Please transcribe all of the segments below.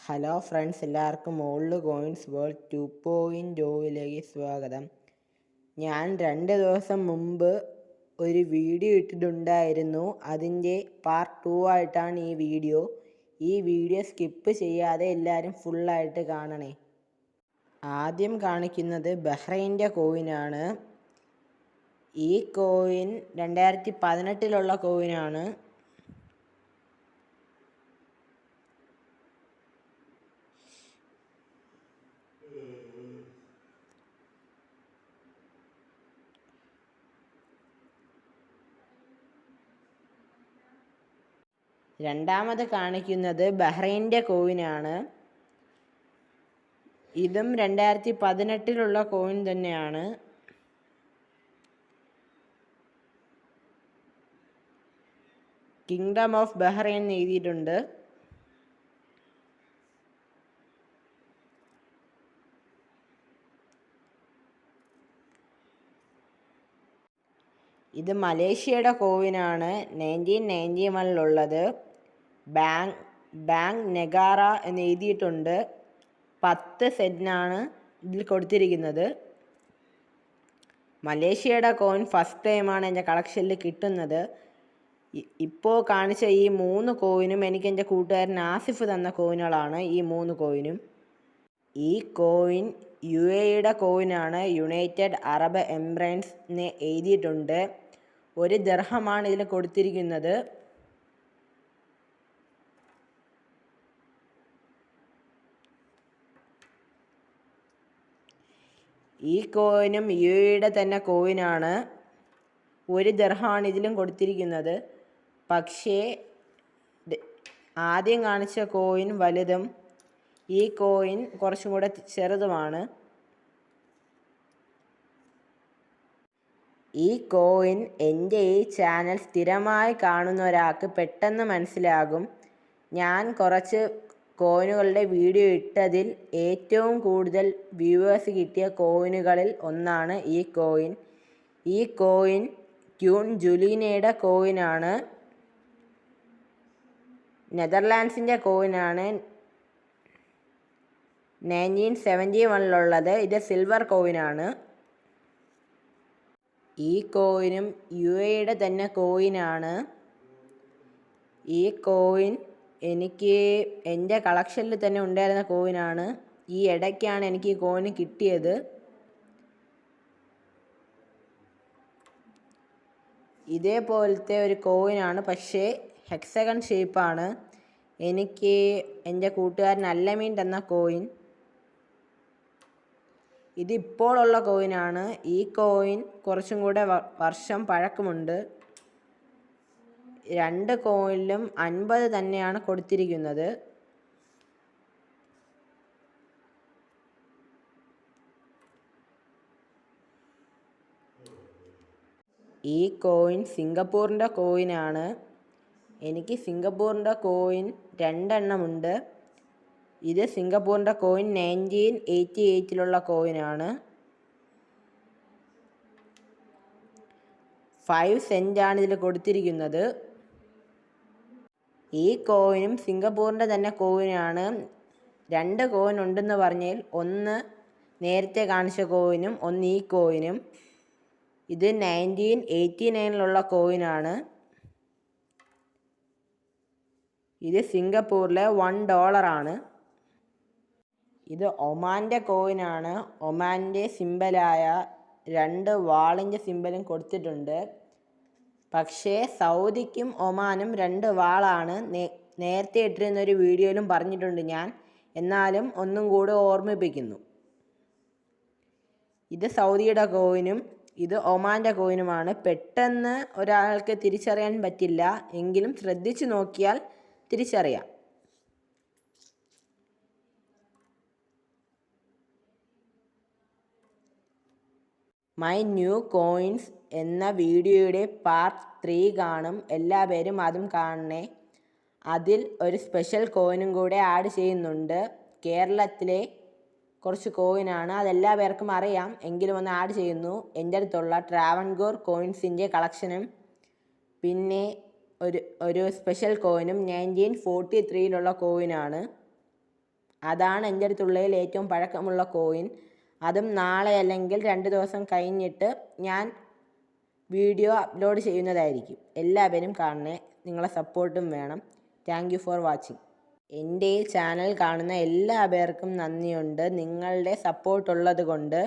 Hello friends, എല്ലാവർക്കും old coins world 2.0യിലേക്ക് സ്വാഗതം. ഞാൻ 2 ദിവസം മുമ്പ് ഒരു വീഡിയോ ഇട്ടിട്ടുണ്ടായിരുന്നു. അതിൻ്റെ പാർട്ട് 2 ആയിട്ടാണ് ഈ വീഡിയോ. സ്കിപ്പ് ചെയ്യാതെ എല്ലാവരും ഫുള്ളായിട്ട് കാണണേ. ആദ്യം കാണിക്കുന്നത് ബഹ്റൈൻ്റെ കോയിനാണ്. ഈ കോയിൻ 2018 കോയിനാണ്. രണ്ടാമത് കാണിക്കുന്നത് ബഹ്റൈൻ്റെ കോയിനാണ്. ഇതും 2018 കോയിൻ തന്നെയാണ്. കിങ്ഡം ഓഫ് ബഹ്റൈൻ എന്ന് എഴുതിയിട്ടുണ്ട്. ഇത് മലേഷ്യയുടെ കോയിനാണ്. 1991 ബാങ്ക് നെഗാറ എന്ന് എഴുതിയിട്ടുണ്ട്. 10 സെന്റാണ് ഇതിൽ കൊടുത്തിരിക്കുന്നത്. മലേഷ്യയുടെ കോയിൻ ഫസ്റ്റ് ടൈമാണ് എൻ്റെ കളക്ഷനിൽ കിട്ടുന്നത്. ഇപ്പോൾ കാണിച്ച ഈ 3 കോയിനും എനിക്ക് എൻ്റെ കൂട്ടുകാരൻ ആസിഫ് തന്ന കോയിനുകളാണ്. ഈ 3 കോയിനും. ഈ കോയിൻ UAEയുടെ കോയിനാണ്. യുണൈറ്റഡ് അറബ് എമിറേറ്റ്സ് എന്ന് എഴുതിയിട്ടുണ്ട്. 1 ദിർഹമാണ് ഇതിൽ കൊടുത്തിരിക്കുന്നത്. ഈ കോയിനും UAEയുടെ തന്നെ കോയിനാണ്. 1 ദിർഹമാണ് ഇതിലും കൊടുത്തിരിക്കുന്നത്. പക്ഷേ ആദ്യം കാണിച്ച കോയിൻ വലുതും ഈ കോയിൻ കുറച്ചും കൂടെ ചെറുതുമാണ്. ഈ കോയിൻ എൻ്റെ ഈ ചാനൽ സ്ഥിരമായി കാണുന്ന ഒരാൾക്ക് പെട്ടെന്ന് മനസ്സിലാകും. ഞാൻ കുറച്ച് കോയിനുകളുടെ വീഡിയോ ഇട്ടതിൽ ഏറ്റവും കൂടുതൽ വ്യൂവേഴ്സ് കിട്ടിയ കോയിനുകളിൽ ഒന്നാണ് ഈ കോയിൻ. ഈ കോയിൻ ക്യൂൻ ജുലീനയുടെ കോയിനാണ്. നെതർലാൻഡ്സിൻ്റെ കോയിനാണ്. 1971 ഇത് സിൽവർ കോയിനാണ്. ഈ കോയിനും UAEയുടെ തന്നെ കോയിനാണ്. ഈ കോയിൻ എനിക്ക് എൻ്റെ കളക്ഷനിൽ തന്നെ ഉണ്ടായിരുന്ന കോയിനാണ്. ഈ ഇടയ്ക്കാണ് എനിക്ക് ഈ കോയിൻ കിട്ടിയത്. ഇതേപോലത്തെ ഒരു കോയിനാണ്, പക്ഷേ ഹെക്സഗൺ ഷേപ്പാണ്. എനിക്ക് എൻ്റെ കൂട്ടുകാരൻ അല്ലമീൻ തന്ന കോയിൻ. ഇതിപ്പോഴുള്ള കോയിനാണ്. ഈ കോയിൻ കുറച്ചും കൂടെ വർഷം പഴക്കമുണ്ട്. 2 കോയിനിലും 50 തന്നെയാണ് കൊടുത്തിരിക്കുന്നത്. ഈ കോയിൻ സിംഗപ്പൂരിൻ്റെ കോയിനാണ്. എനിക്ക് സിംഗപ്പൂരിൻ്റെ കോയിൻ 2 എണ്ണമുണ്ട്. ഇത് സിംഗപ്പൂരിൻ്റെ കോയിൻ 1988 കോയിനാണ്. 5 സെന്റാണ് ഇതിൽ കൊടുത്തിരിക്കുന്നത്. ഈ കോയിനും സിംഗപ്പൂരിൻ്റെ തന്നെ കോയിനാണ്. 2 കോയിൻ ഉണ്ടെന്ന് പറഞ്ഞാൽ ഒന്ന് നേരത്തെ കാണിച്ച കോയിനും ഒന്ന് ഈ കോയിനും. ഇത് 1989 കോയിനാണ്. ഇത് സിംഗപ്പൂരിലെ $1 ആണ്. ഇത് ഒമാൻ്റെ കോയിനാണ്. ഒമാൻ്റെ സിമ്പലായ 2 വാളിൻ്റെ സിമ്പലും കൊടുത്തിട്ടുണ്ട്. പക്ഷേ സൗദിക്കും ഒമാനും 2 വാളാണ്. നേരത്തെ ഇട്ടിരുന്നൊരു വീഡിയോയിലും പറഞ്ഞിട്ടുണ്ട് ഞാൻ. എന്നാലും ഒന്നും കൂടെ ഓർമ്മിപ്പിക്കുന്നു. ഇത് സൗദിയുടെ കോയിനും ഇത് ഒമാൻ്റെ കോയിനുമാണ്. പെട്ടെന്ന് ഒരാൾക്ക് തിരിച്ചറിയാൻ പറ്റില്ല, എങ്കിലും ശ്രദ്ധിച്ചു നോക്കിയാൽ തിരിച്ചറിയാം. മൈ ന്യൂ കോയിൻസ് എന്ന വീഡിയോയുടെ പാർട്ട് 3 കാണും. എല്ലാവരും അതും കാണണേ. അതിൽ ഒരു സ്പെഷ്യൽ കോയിനും കൂടെ ആഡ് ചെയ്യുന്നുണ്ട്. കേരളത്തിലെ കുറച്ച് കോയിനാണ്. അതെല്ലാവർക്കും അറിയാം, എങ്കിലും ഒന്ന് ആഡ് ചെയ്യുന്നു. എൻ്റെ അടുത്തുള്ള ട്രാവൻകൂർ കോയിൻസിൻ്റെ കളക്ഷനും പിന്നെ ഒരു സ്പെഷ്യൽ കോയിനും 1943 കോയിനാണ്. അതാണ് എൻ്റെ അടുത്തുള്ളതിൽ ഏറ്റവും പഴക്കമുള്ള കോയിൻ. അതും നാളെ അല്ലെങ്കിൽ 2 ദിവസം കഴിഞ്ഞിട്ട് ഞാൻ വീഡിയോ അപ്ലോഡ് ചെയ്യുന്നതായിരിക്കും. എല്ലാവരും കാണണേ. നിങ്ങളെ സപ്പോർട്ടും വേണം. Thank you for watching. എൻ്റെ ഈ ചാനൽ കാണുന്ന എല്ലാവർക്കും നന്ദിയുണ്ട്. നിങ്ങളുടെ സപ്പോർട്ടുള്ളത് കൊണ്ട്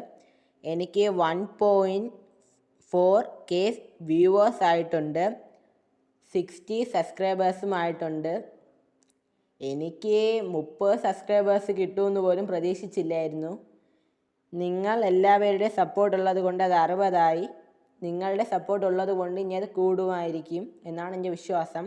എനിക്ക് 1.4K വ്യൂവേഴ്സ് ആയിട്ടുണ്ട്, 60 സബ്സ്ക്രൈബേഴ്സും ആയിട്ടുണ്ട്. എനിക്ക് 30 സബ്സ്ക്രൈബേഴ്സ് കിട്ടുമെന്ന് പോലും പ്രതീക്ഷിച്ചില്ലായിരുന്നു. നിങ്ങൾ എല്ലാവരുടെയും സപ്പോർട്ടുള്ളത് കൊണ്ട് അത് 60 ആയി. നിങ്ങളുടെ സപ്പോർട്ട് ഉള്ളത് കൊണ്ട് ഇനി അത് കൂടുമായിരിക്കും എന്നാണ് എൻ്റെ വിശ്വാസം.